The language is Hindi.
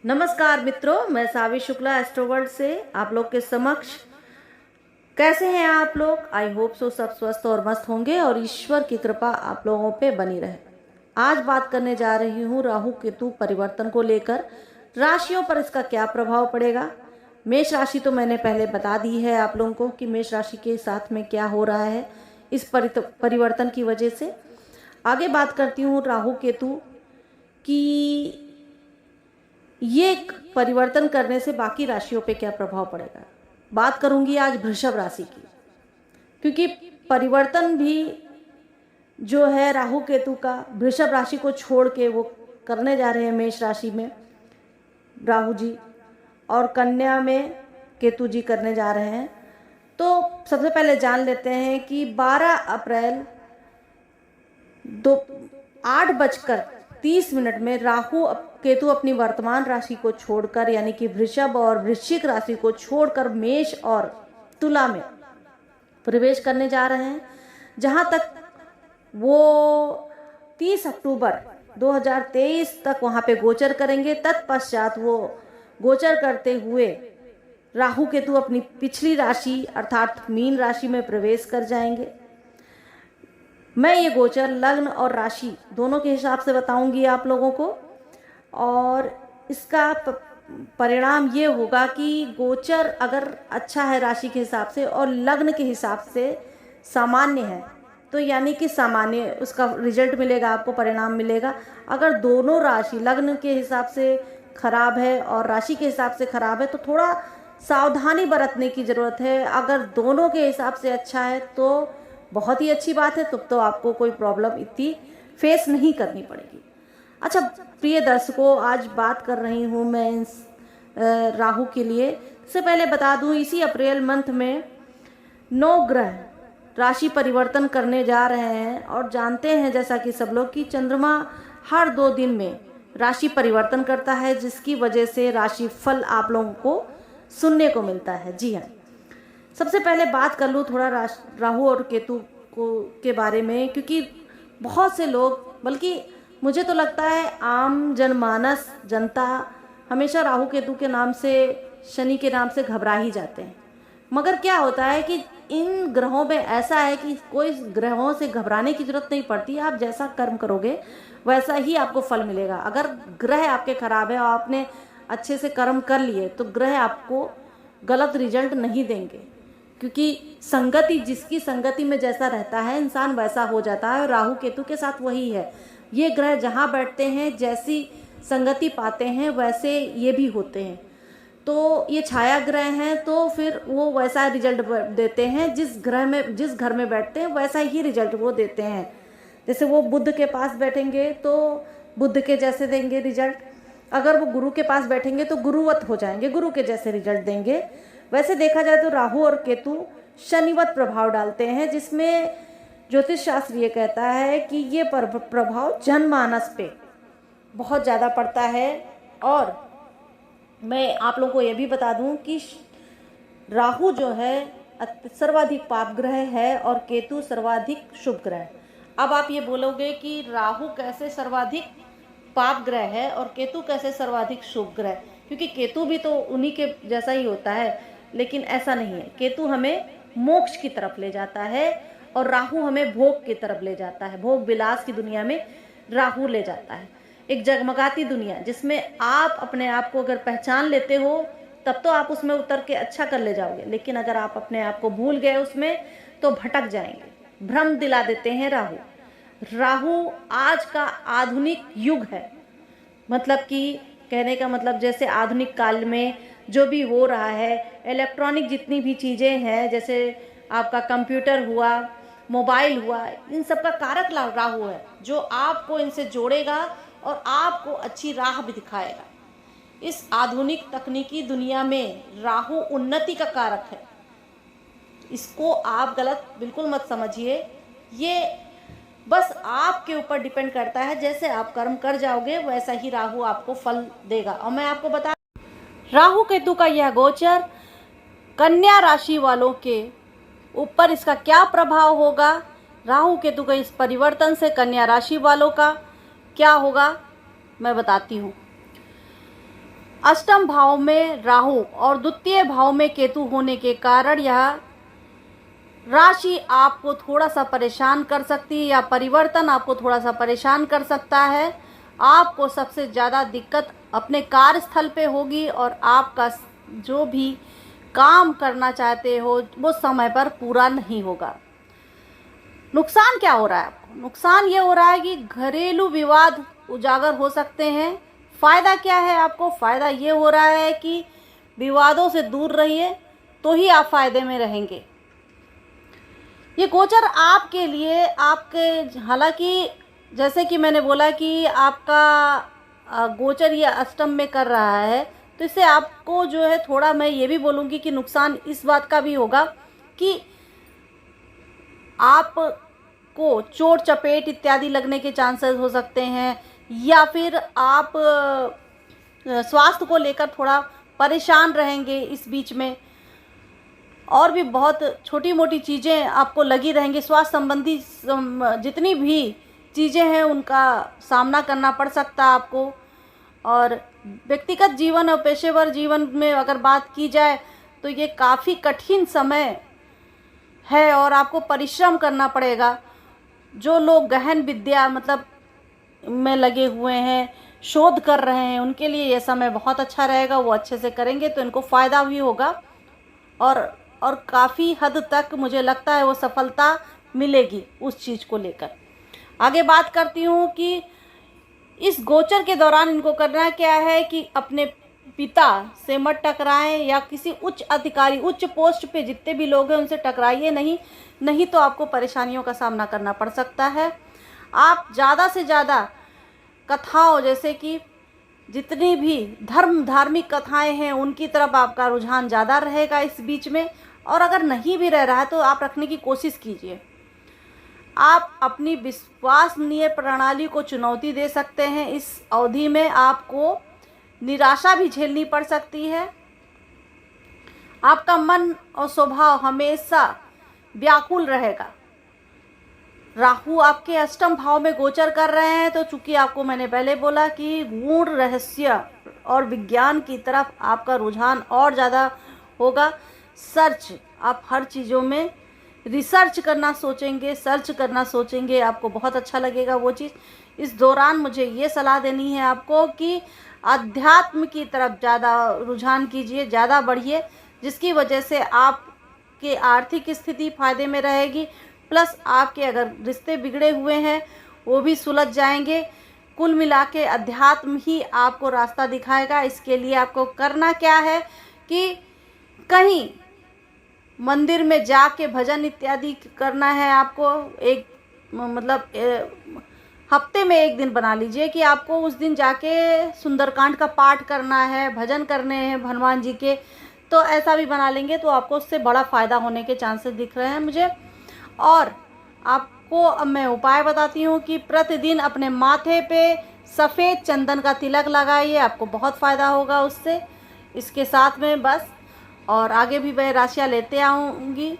नमस्कार मित्रों, मैं सावी शुक्ला एस्ट्रोवर्ल्ड से आप लोग के समक्ष। कैसे हैं आप लोग? आई होप सो सब स्वस्थ और मस्त होंगे और ईश्वर की कृपा आप लोगों पे बनी रहे। आज बात करने जा रही हूँ राहु केतु परिवर्तन को लेकर। राशियों पर इसका क्या प्रभाव पड़ेगा। मेष राशि तो मैंने पहले बता दी है आप लोगों को कि मेष राशि के साथ में क्या हो रहा है इस परिवर्तन की वजह से। आगे बात करती हूँ राहु केतु की ये परिवर्तन करने से बाकी राशियों पे क्या प्रभाव पड़ेगा। बात करूंगी आज वृषभ राशि की, क्योंकि परिवर्तन भी जो है राहु केतु का वृषभ राशि को छोड़ के वो करने जा रहे हैं मेष राशि में राहु जी और कन्या में केतु जी करने जा रहे हैं। तो सबसे पहले जान लेते हैं कि 12 अप्रैल 8:30 में राहु केतु अपनी वर्तमान राशि को छोड़कर यानी कि वृषभ और वृश्चिक राशि को छोड़कर मेष और तुला में प्रवेश करने जा रहे हैं, जहां तक वो 30 अक्टूबर 2023 तक वहां पे गोचर करेंगे। तत्पश्चात वो गोचर करते हुए राहु केतु अपनी पिछली राशि अर्थात मीन राशि में प्रवेश कर जाएंगे। मैं ये गोचर लग्न और राशि दोनों के हिसाब से बताऊंगी आप लोगों को, और इसका परिणाम ये होगा कि गोचर अगर अच्छा है राशि के हिसाब से और लग्न के हिसाब से सामान्य है तो यानी कि सामान्य उसका रिजल्ट मिलेगा, आपको परिणाम मिलेगा। अगर दोनों राशि लग्न के हिसाब से खराब है और राशि के हिसाब से खराब है तो थोड़ा सावधानी बरतने की ज़रूरत है। अगर दोनों के हिसाब से अच्छा है तो बहुत ही अच्छी बात है, तो आपको कोई प्रॉब्लम इतनी फेस नहीं करनी पड़ेगी। अच्छा प्रिय दर्शकों, आज बात कर रही हूँ मैं राहु के लिए। इससे पहले बता दूँ इसी अप्रैल मंथ में 9 ग्रह राशि परिवर्तन करने जा रहे हैं, और जानते हैं जैसा कि सब लोग कि चंद्रमा हर 2 दिन में राशि परिवर्तन करता है, जिसकी वजह से राशि फल आप लोगों को सुनने को मिलता है। जी हाँ, सबसे पहले बात कर लूँ थोड़ा राहु और केतु के बारे में, क्योंकि बहुत से लोग, बल्कि मुझे तो लगता है आम जनमानस जनता हमेशा राहु केतु के नाम से, शनि के नाम से घबरा ही जाते हैं। मगर क्या होता है कि इन ग्रहों में ऐसा है कि कोई ग्रहों से घबराने की जरूरत नहीं पड़ती। आप जैसा कर्म करोगे वैसा ही आपको फल मिलेगा। अगर ग्रह आपके खराब है और आपने अच्छे से कर्म कर लिए तो ग्रह आपको गलत रिजल्ट नहीं देंगे, क्योंकि संगति, जिसकी संगति में जैसा रहता है इंसान वैसा हो जाता है। और राहु केतु के साथ वही है। ये ग्रह जहाँ बैठते हैं, जैसी संगति पाते हैं वैसे ये भी होते हैं। तो ये छाया ग्रह हैं तो फिर वो वैसा रिजल्ट देते हैं, जिस घर में बैठते हैं वैसा ही रिजल्ट वो देते हैं। जैसे वो बुध के पास बैठेंगे तो बुध के जैसे देंगे रिजल्ट, अगर वो गुरु के पास बैठेंगे तो गुरुवत हो जाएंगे, गुरु के जैसे रिजल्ट देंगे। वैसे देखा जाए तो राहु और केतु शनिवत प्रभाव डालते हैं, जिसमें ज्योतिष शास्त्र ये कहता है कि ये प्रभाव जनमानस पे बहुत ज़्यादा पड़ता है। और मैं आप लोगों को ये भी बता दूं कि राहु जो है सर्वाधिक पाप ग्रह है और केतु सर्वाधिक शुभ ग्रह। अब आप ये बोलोगे कि राहु कैसे सर्वाधिक पाप ग्रह है और केतु कैसे सर्वाधिक शुभ ग्रह, क्योंकि केतु भी तो उन्हीं के जैसा ही होता है, लेकिन ऐसा नहीं है। केतु हमें मोक्ष की तरफ ले जाता है और राहु हमें भोग की तरफ ले जाता है। भोग विलास की दुनिया में राहु ले जाता है, एक जगमगाती दुनिया जिसमें आप अपने आप को अगर पहचान लेते हो तब तो आप उसमें उतर के अच्छा कर ले जाओगे, लेकिन अगर आप अपने आप को भूल गए उसमें तो भटक जाएंगे। भ्रम दिला देते हैं राहु। राहु आज का आधुनिक युग है, मतलब कि कहने का मतलब जैसे आधुनिक काल में जो भी हो रहा है, इलेक्ट्रॉनिक जितनी भी चीज़ें हैं, जैसे आपका कंप्यूटर हुआ, मोबाइल हुआ, इन सब का कारक राहु है, जो आपको इनसे जोड़ेगा और आपको अच्छी राह भी दिखाएगा। इस आधुनिक तकनीकी दुनिया में राहु उन्नति का कारक है। इसको आप गलत बिल्कुल मत समझिए। ये बस आपके ऊपर डिपेंड करता है, जैसे आप कर्म कर जाओगे वैसा ही राहु आपको फल देगा। और मैं आपको बता, राहु केतु का यह गोचर कन्या राशि वालों के ऊपर इसका क्या प्रभाव होगा, राहु केतु के इस परिवर्तन से कन्या राशि वालों का क्या होगा, मैं बताती हूँ। अष्टम भाव में राहु और द्वितीय भाव में केतु होने के कारण यह राशि आपको थोड़ा सा परेशान कर सकती है, या परिवर्तन आपको थोड़ा सा परेशान कर सकता है। आपको सबसे ज़्यादा दिक्कत अपने कार्यस्थल पे होगी और आपका जो भी काम करना चाहते हो वो समय पर पूरा नहीं होगा। नुकसान क्या हो रहा है आपको? नुकसान ये हो रहा है कि घरेलू विवाद उजागर हो सकते हैं। फ़ायदा क्या है आपको? फ़ायदा ये हो रहा है कि विवादों से दूर रहिए तो ही आप फायदे में रहेंगे। ये गोचर आपके लिए आपके, हालांकि जैसे कि मैंने बोला कि आपका गोचर ये अष्टम में कर रहा है, तो इससे आपको जो है थोड़ा, मैं ये भी बोलूँगी कि नुकसान इस बात का भी होगा कि आपको चोट चपेट इत्यादि लगने के चांसेस हो सकते हैं, या फिर आप स्वास्थ्य को लेकर थोड़ा परेशान रहेंगे इस बीच में। और भी बहुत छोटी मोटी चीज़ें आपको लगी रहेंगी। स्वास्थ्य संबंधी जितनी भी चीज़ें हैं उनका सामना करना पड़ सकता है आपको। और व्यक्तिगत जीवन और पेशेवर जीवन में अगर बात की जाए तो ये काफ़ी कठिन समय है और आपको परिश्रम करना पड़ेगा। जो लोग गहन विद्या मतलब में लगे हुए हैं, शोध कर रहे हैं, उनके लिए ये समय बहुत अच्छा रहेगा। वो अच्छे से करेंगे तो इनको फ़ायदा भी होगा और काफ़ी हद तक मुझे लगता है वो सफलता मिलेगी उस चीज़ को लेकर। आगे बात करती हूँ कि इस गोचर के दौरान इनको करना क्या है कि अपने पिता से मत टकराएं, या किसी उच्च अधिकारी, उच्च पोस्ट पे जितने भी लोग हैं उनसे टकराइए नहीं तो आपको परेशानियों का सामना करना पड़ सकता है। आप ज़्यादा से ज़्यादा कथाओं, जैसे कि जितनी भी धार्मिक कथाएं हैं उनकी तरफ आपका रुझान ज़्यादा रहेगा इस बीच में। और अगर नहीं भी रह रहा है तो आप रखने की कोशिश कीजिए। आप अपनी विश्वसनीय प्रणाली को चुनौती दे सकते हैं। इस अवधि में आपको निराशा भी झेलनी पड़ सकती है। आपका मन और स्वभाव हमेशा व्याकुल रहेगा। राहु आपके अष्टम भाव में गोचर कर रहे हैं, तो चूंकि आपको मैंने पहले बोला कि गूढ़ रहस्य और विज्ञान की तरफ आपका रुझान और ज़्यादा होगा। आप हर चीज़ों में रिसर्च करना सोचेंगे, सर्च करना सोचेंगे, आपको बहुत अच्छा लगेगा वो चीज़। इस दौरान मुझे ये सलाह देनी है आपको कि अध्यात्म की तरफ ज़्यादा रुझान कीजिए, ज़्यादा बढ़िए, जिसकी वजह से आपके आर्थिक स्थिति फायदे में रहेगी। प्लस आपके अगर रिश्ते बिगड़े हुए हैं वो भी सुलझ जाएंगे। कुल मिला के अध्यात्म ही आपको रास्ता दिखाएगा। इसके लिए आपको करना क्या है कि कहीं मंदिर में जाके भजन इत्यादि करना है आपको। एक मतलब हफ्ते में एक दिन बना लीजिए कि आपको उस दिन जाके सुंदरकांड का पाठ करना है, भजन करने हैं हनुमान जी के। तो ऐसा भी बना लेंगे तो आपको उससे बड़ा फ़ायदा होने के चांसेस दिख रहे हैं मुझे। और आपको अब मैं उपाय बताती हूँ कि प्रतिदिन अपने माथे पे सफ़ेद चंदन का तिलक लगाइए, आपको बहुत फ़ायदा होगा उससे। इसके साथ में बस और आगे भी मैं राशियाँ लेते आऊँगी।